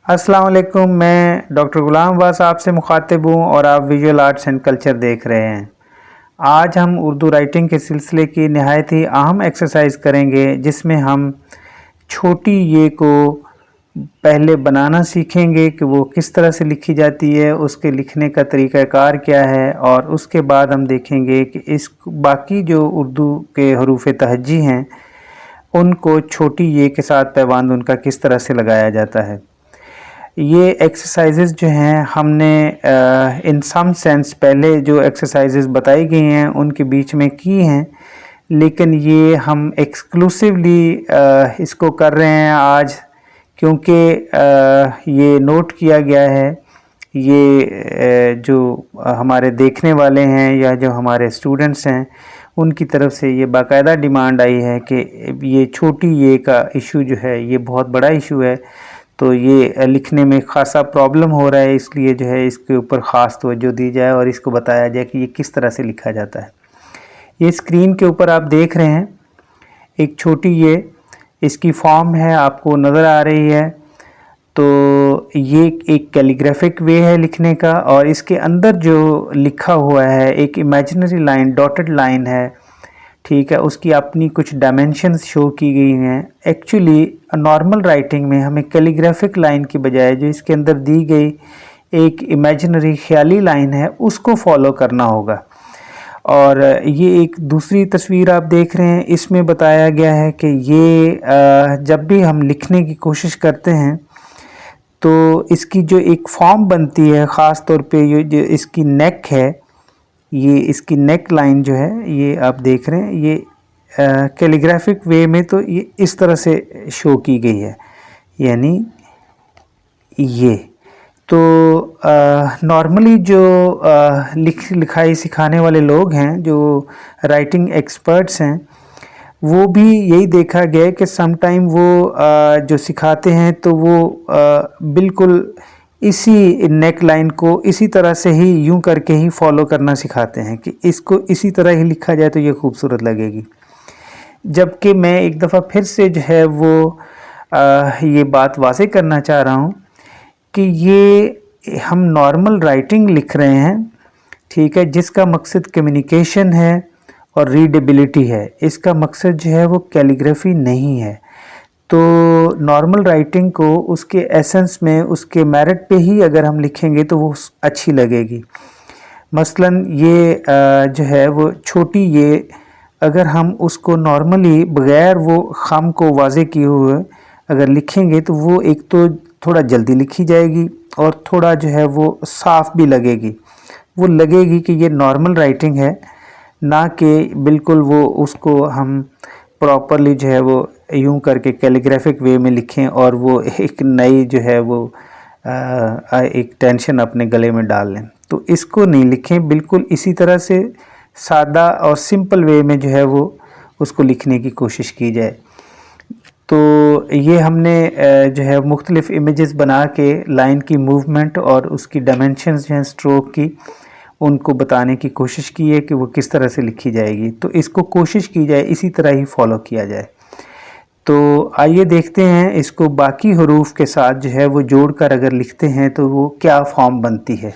अस्सलाम वालेकुम। मैं डॉक्टर गुलाम अब्बास आपसे मुखातिब हूँ और आप विजुअल आर्ट्स एंड कल्चर देख रहे हैं। आज हम उर्दू राइटिंग के सिलसिले की नहायत ही अहम एक्सरसाइज करेंगे, जिसमें हम छोटी ये को पहले बनाना सीखेंगे कि वो किस तरह से लिखी जाती है, उसके लिखने का तरीक़ाकार क्या है, और उसके बाद हम देखेंगे कि इस बाकी जो उर्दू के हरूफ तहज्जी हैं उनको छोटी ये के साथ पैबंद उनका किस तरह से लगाया जाता है। ये एक्सरसाइजेज़ जो हैं हमने इन सम सेंस पहले जो एक्सरसाइजेज़ बताई गई हैं उनके बीच में की हैं, लेकिन ये हम एक्सक्लूसिवली इसको कर रहे हैं आज, क्योंकि ये नोट किया गया है, ये जो हमारे देखने वाले हैं या जो हमारे स्टूडेंट्स हैं उनकी तरफ से ये बाकायदा डिमांड आई है कि ये छोटी ये का इशू जो है ये बहुत बड़ा इशू है, तो ये लिखने में ख़ासा प्रॉब्लम हो रहा है, इसलिए जो है इसके ऊपर ख़ास तवज्जो दी जाए और इसको बताया जाए कि ये किस तरह से लिखा जाता है। ये स्क्रीन के ऊपर आप देख रहे हैं एक छोटी ये इसकी फॉर्म है, आपको नज़र आ रही है। तो ये एक कैलीग्राफिक वे है लिखने का, और इसके अंदर जो लिखा हुआ है एक इमेजिनरी लाइन, डॉटेड लाइन है, ठीक है, उसकी अपनी कुछ डायमेंशंस शो की गई हैं। एक्चुअली नॉर्मल राइटिंग में हमें कैलीग्राफिक लाइन की बजाय जो इसके अंदर दी गई एक इमेजिनरी ख्याली लाइन है उसको फॉलो करना होगा। और ये एक दूसरी तस्वीर आप देख रहे हैं, इसमें बताया गया है कि ये जब भी हम लिखने की कोशिश करते हैं तो इसकी जो एक फॉर्म बनती है, ख़ास तौर पे ये जो इसकी नेक है, ये इसकी नेक लाइन जो है ये आप देख रहे हैं, ये कैलीग्राफिक वे में तो ये इस तरह से शो की गई है, यानी ये तो नॉर्मली जो लिखाई सिखाने वाले लोग हैं, जो राइटिंग एक्सपर्ट्स हैं, वो भी यही देखा गया है कि समटाइम वो जो सिखाते हैं तो वो बिल्कुल इसी नेक लाइन को इसी तरह से ही यूं करके ही फॉलो करना सिखाते हैं कि इसको इसी तरह ही लिखा जाए तो ये खूबसूरत लगेगी। जबकि मैं एक दफ़ा फिर से जो है वो ये बात वाज़ेह करना चाह रहा हूँ कि ये हम नॉर्मल राइटिंग लिख रहे हैं, ठीक है, जिसका मकसद कम्युनिकेशन है और रीडेबिलिटी है। इसका मकसद जो है वो कैलीग्राफी नहीं है। तो नॉर्मल राइटिंग को उसके एसेंस में, उसके मेरिट पे ही अगर हम लिखेंगे तो वो अच्छी लगेगी। मसलन ये जो है वो छोटी ये, अगर हम उसको नॉर्मली बग़ैर वो ख़म को वाज़े किए हुए अगर लिखेंगे तो वो एक तो थोड़ा जल्दी लिखी जाएगी और थोड़ा जो है वो साफ़ भी लगेगी। वो लगेगी कि ये नॉर्मल राइटिंग है, ना कि बिल्कुल वो उसको हम प्रॉपरली जो है वो यूं करके कैलीग्राफिक वे में लिखें और वो एक नई जो है वो एक टेंशन अपने गले में डाल लें। तो इसको नहीं लिखें, बिल्कुल इसी तरह से सादा और सिंपल वे में जो है वो उसको लिखने की कोशिश की जाए। तो ये हमने जो है मुख्तलिफ़ इमेजेस बना के लाइन की मूवमेंट और उसकी डायमेंशंस जो हैं स्ट्रोक की, उनको बताने की कोशिश की है कि वो किस तरह से लिखी जाएगी। तो इसको कोशिश की जाए इसी तरह ही फॉलो किया जाए। तो आइए देखते हैं इसको बाकी हरूफ के साथ जो है वो जोड़कर अगर लिखते हैं तो वो क्या फॉर्म बनती है।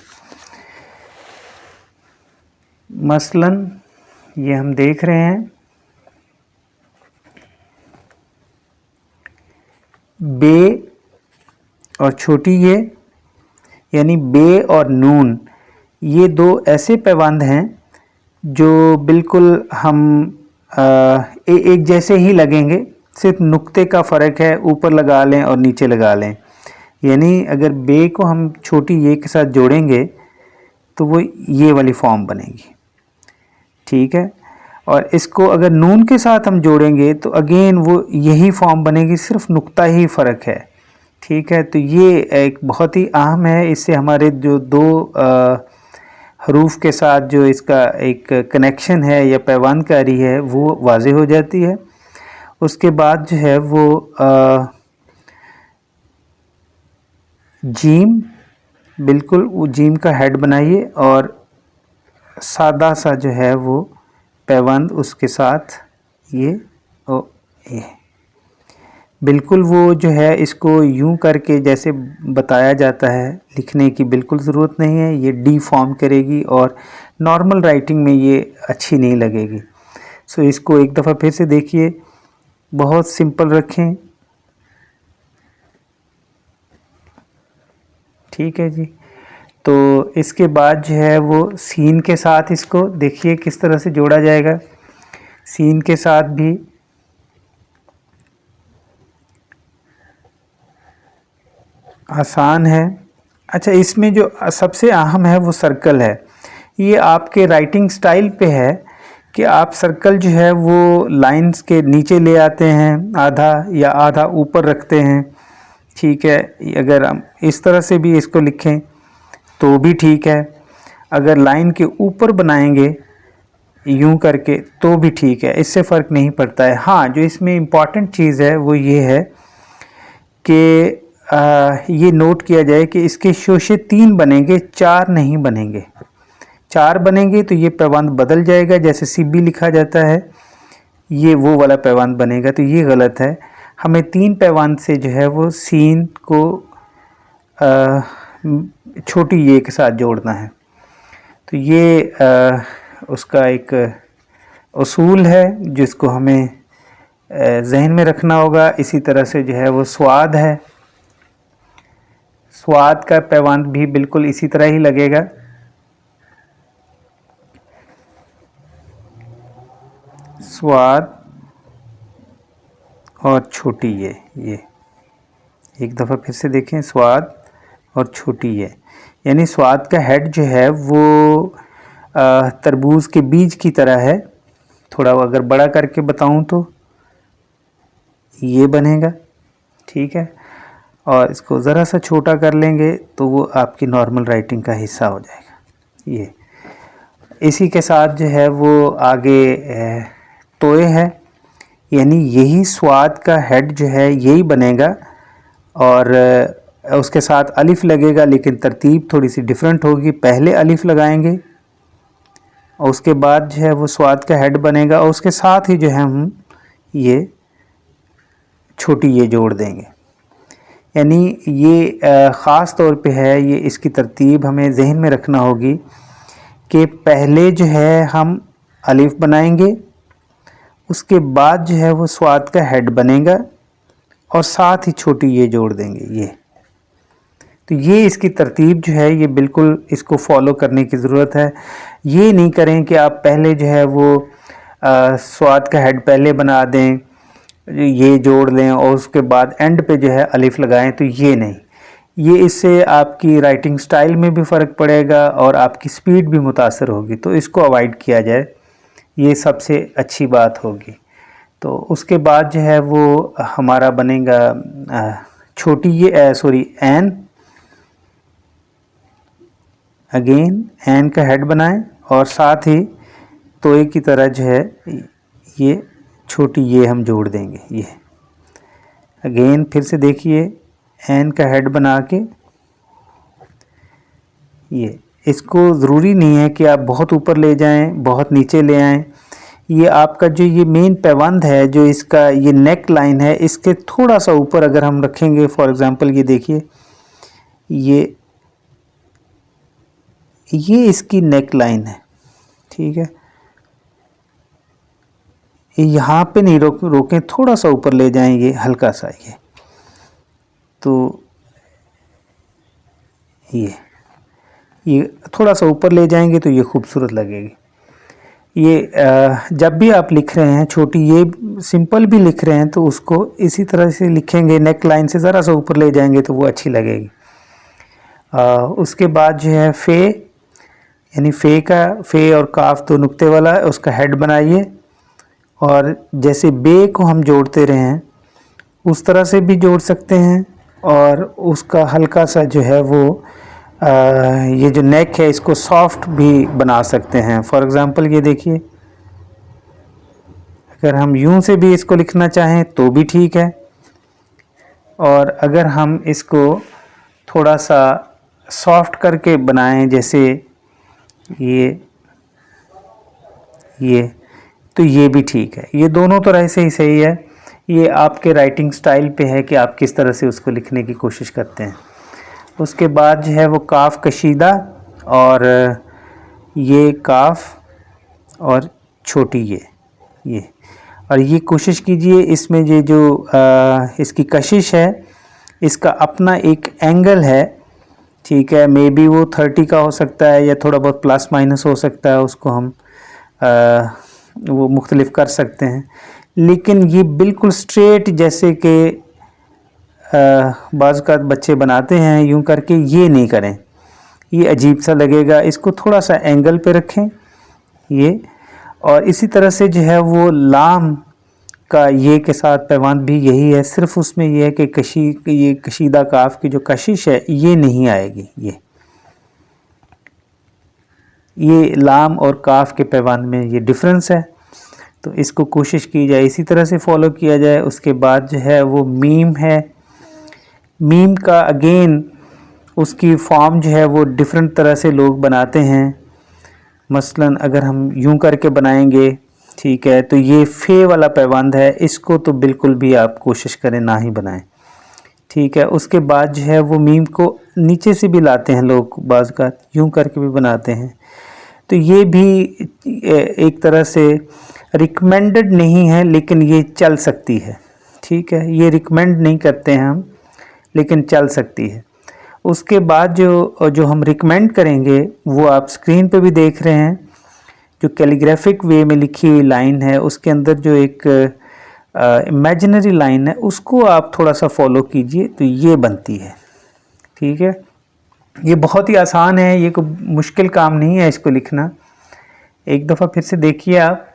मसलन ये हम देख रहे हैं बे और छोटी ये, यानी बे और नून, ये दो ऐसे पैबंद हैं जो बिल्कुल हम एक जैसे ही लगेंगे, सिर्फ नुक्ते का फ़र्क है, ऊपर लगा लें और नीचे लगा लें। यानी अगर बे को हम छोटी ये के साथ जोड़ेंगे तो वो ये वाली फॉर्म बनेगी, ठीक है, और इसको अगर नून के साथ हम जोड़ेंगे तो अगेन वो यही फॉर्म बनेगी, सिर्फ नुक्ता ही फ़र्क है, ठीक है। तो ये एक बहुत ही अहम है, इससे हमारे जो दो हरूफ के साथ जो इसका एक कनेक्शन है या पैबंदकारी है वो वाज़ेह हो जाती है। उसके बाद जो है वो जीम, बिल्कुल वो जीम का हेड बनाइए और सादा सा जो है वो पैबंद उसके साथ ये बिल्कुल वो जो है इसको यूं करके जैसे बताया जाता है लिखने की बिल्कुल ज़रूरत नहीं है, ये डी फॉर्म करेगी और नॉर्मल राइटिंग में ये अच्छी नहीं लगेगी। सो इसको एक दफ़ा फिर से देखिए, बहुत सिंपल रखें। ठीक है जी। तो इसके बाद जो है वो सीन के साथ इसको देखिए किस तरह से जोड़ा जाएगा। सीन के साथ भी आसान है। अच्छा, इसमें जो सबसे अहम है वो सर्कल है। ये आपके राइटिंग स्टाइल पे है कि आप सर्कल जो है वो लाइंस के नीचे ले आते हैं आधा, या आधा ऊपर रखते हैं। ठीक है, अगर हम इस तरह से भी इसको लिखें तो भी ठीक है, अगर लाइन के ऊपर बनाएंगे यूं करके तो भी ठीक है, इससे फ़र्क नहीं पड़ता है। हाँ, जो इसमें इम्पॉर्टेंट चीज़ है वो ये है कि ये नोट किया जाए कि इसके शोशे 3 बनेंगे, 4 नहीं बनेंगे। 4 बनेंगे तो ये पैबंद बदल जाएगा, जैसे सीबी लिखा जाता है ये वो वाला पैबंद बनेगा, तो ये गलत है। हमें 3 पैबंद से जो है वो सीन को छोटी ये के साथ जोड़ना है। तो ये उसका एक उसूल है जिसको हमें जहन में रखना होगा। इसी तरह से जो है वो स्वाद है, स्वाद का पैबंद भी बिल्कुल इसी तरह ही लगेगा। स्वाद और छोटी ये एक दफ़ा फिर से देखें, स्वाद और छोटी ये, यानी स्वाद का हेड जो है वो तरबूज के बीज की तरह है। थोड़ा अगर बड़ा करके बताऊं तो ये बनेगा। ठीक है, और इसको ज़रा सा छोटा कर लेंगे तो वो आपकी नॉर्मल राइटिंग का हिस्सा हो जाएगा। ये इसी के साथ जो है वो आगे तोए है, यानी यही स्वाद का हेड जो है यही बनेगा, और उसके साथ अलिफ लगेगा, लेकिन तरतीब थोड़ी सी डिफरेंट होगी। पहले अलिफ लगाएंगे और उसके बाद जो है वो स्वाद का हेड बनेगा, और उसके साथ ही जो है हम ये छोटी ये जोड़ देंगे। यानी ये ख़ास तौर पे है, ये इसकी तरतीब हमें जहन में रखना होगी कि पहले जो है हम अलिफ बनाएंगे, उसके बाद जो है वो स्वाद का हेड बनेगा और साथ ही छोटी ये जोड़ देंगे ये। तो ये इसकी तरतीब जो है ये बिल्कुल इसको फॉलो करने की ज़रूरत है। ये नहीं करें कि आप पहले जो है वो स्वाद का हेड पहले बना दें, ये जोड़ लें और उसके बाद एंड पे जो है अलिफ लगाएं, तो ये नहीं। ये इससे आपकी राइटिंग स्टाइल में भी फ़र्क पड़ेगा और आपकी स्पीड भी मुतासर होगी, तो इसको अवॉइड किया जाए, ये सबसे अच्छी बात होगी। तो उसके बाद जो है वो हमारा बनेगा छोटी ये सॉरी एन। अगेन एन का हेड बनाएं और साथ ही तोए की तरह जो है ये छोटी ये हम जोड़ देंगे। ये अगेन फिर से देखिए, एन का हेड बना के ये, इसको ज़रूरी नहीं है कि आप बहुत ऊपर ले जाएं, बहुत नीचे ले आएं। ये आपका जो ये मेन पैबंद है, जो इसका ये नेक लाइन है, इसके थोड़ा सा ऊपर अगर हम रखेंगे, फॉर एग्ज़ाम्पल ये देखिए, ये इसकी नेक लाइन है। ठीक है, यहाँ पे नहीं रोकें, थोड़ा सा ऊपर ले जाएंगे, हल्का सा ये, तो ये थोड़ा सा ऊपर ले जाएंगे तो ये खूबसूरत लगेगी। ये जब भी आप लिख रहे हैं छोटी ये सिंपल भी लिख रहे हैं तो उसको इसी तरह से लिखेंगे, नेक लाइन से ज़रा सा ऊपर ले जाएंगे तो वो अच्छी लगेगी। उसके बाद जो है फ़े, यानी फ़े और काफ दो नुक्ते वाला है, उसका हेड बनाइए, और जैसे बे को हम जोड़ते रहे हैं उस तरह से भी जोड़ सकते हैं, और उसका हल्का सा जो है वो ये जो नेक है इसको सॉफ्ट भी बना सकते हैं। फॉर एग्ज़ाम्पल ये देखिए, अगर हम यूं से भी इसको लिखना चाहें तो भी ठीक है, और अगर हम इसको थोड़ा सा सॉफ्ट करके बनाएं, जैसे ये तो ये भी ठीक है। ये दोनों तरह से ही सही है। ये आपके राइटिंग स्टाइल पे है कि आप किस तरह से उसको लिखने की कोशिश करते हैं। उसके बाद जो है वो काफ कशीदा, और ये काफ और छोटी ये और ये कोशिश कीजिए इसमें ये जो इसकी कशिश है, इसका अपना एक एंगल है, ठीक है। मे बी वो 30 का हो सकता है या थोड़ा बहुत प्लस माइनस हो सकता है, उसको हम वो मुख्तलिफ कर सकते हैं। लेकिन ये बिल्कुल स्ट्रेट जैसे कि बाज़ का बच्चे बनाते हैं यूं करके, ये नहीं करें, ये अजीब सा लगेगा। इसको थोड़ा सा एंगल पे रखें ये। और इसी तरह से जो है वो लाम का ये के साथ पैवांद भी यही है, सिर्फ उसमें यह है कि ये कशीदा काफ की जो कशिश है ये नहीं आएगी। ये लाम और काफ के पैवांद में ये डिफरेंस है, तो इसको कोशिश की जाए इसी तरह से फॉलो किया जाए। उसके बाद जो है वो मीम है। मीम का अगेन उसकी फॉर्म जो है वो डिफरेंट तरह से लोग बनाते हैं। मसलन अगर हम यूं करके बनाएंगे, ठीक है, तो ये फे वाला पैबंद है, इसको तो बिल्कुल भी आप कोशिश करें ना ही बनाएं, ठीक है। उसके बाद जो है वो मीम को नीचे से भी लाते हैं लोग, बाज़ का यूं करके भी बनाते हैं। तो ये भी एक तरह से रिकमेंडेड नहीं है, लेकिन ये चल सकती है, ठीक है। ये रिकमेंड नहीं करते हैं हम, लेकिन चल सकती है। उसके बाद जो हम रिकमेंड करेंगे वो आप स्क्रीन पे भी देख रहे हैं। जो कैलीग्राफिक वे में लिखी हुई लाइन है, उसके अंदर जो एक इमेजिनरी लाइन है, उसको आप थोड़ा सा फॉलो कीजिए तो ये बनती है, ठीक है। ये बहुत ही आसान है, ये कोई मुश्किल काम नहीं है इसको लिखना। एक दफ़ा फिर से देखिए आप।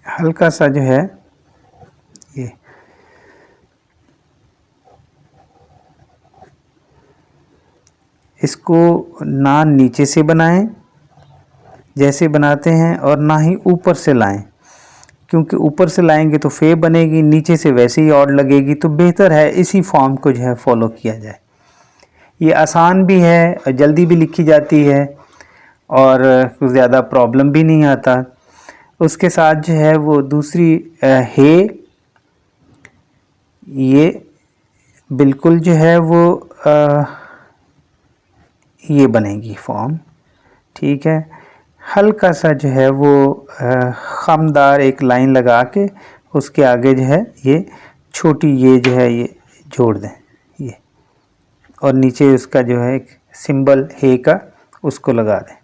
हल्का सा जो है ये इसको ना नीचे से बनाएं जैसे बनाते हैं, और ना ही ऊपर से लाएं, क्योंकि ऊपर से लाएंगे तो फे बनेगी, नीचे से वैसे ही ऑड लगेगी। तो बेहतर है इसी फॉर्म को जो है फॉलो किया जाए। ये आसान भी है, जल्दी भी लिखी जाती है, और कुछ ज़्यादा प्रॉब्लम भी नहीं आता। उसके साथ जो है वो दूसरी है, ये बिल्कुल जो है वो ये बनेगी फॉर्म, ठीक है। हल्का सा जो है वो खमदार एक लाइन लगा के उसके आगे जो है ये छोटी ये जो है ये जोड़ दें ये, और नीचे उसका जो है एक सिंबल हे का उसको लगा दें।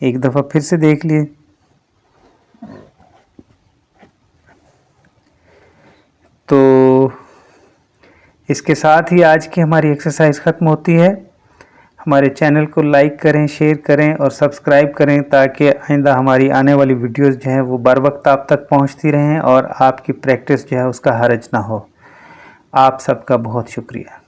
एक दफ़ा फिर से देख लिए। तो इसके साथ ही आज की हमारी एक्सरसाइज ख़त्म होती है। हमारे चैनल को लाइक करें, शेयर करें और सब्सक्राइब करें, ताकि आइंदा हमारी आने वाली वीडियोस जो हैं वो बर वक्त आप तक पहुंचती रहें और आपकी प्रैक्टिस जो है उसका हर्ज ना हो। आप सबका बहुत शुक्रिया।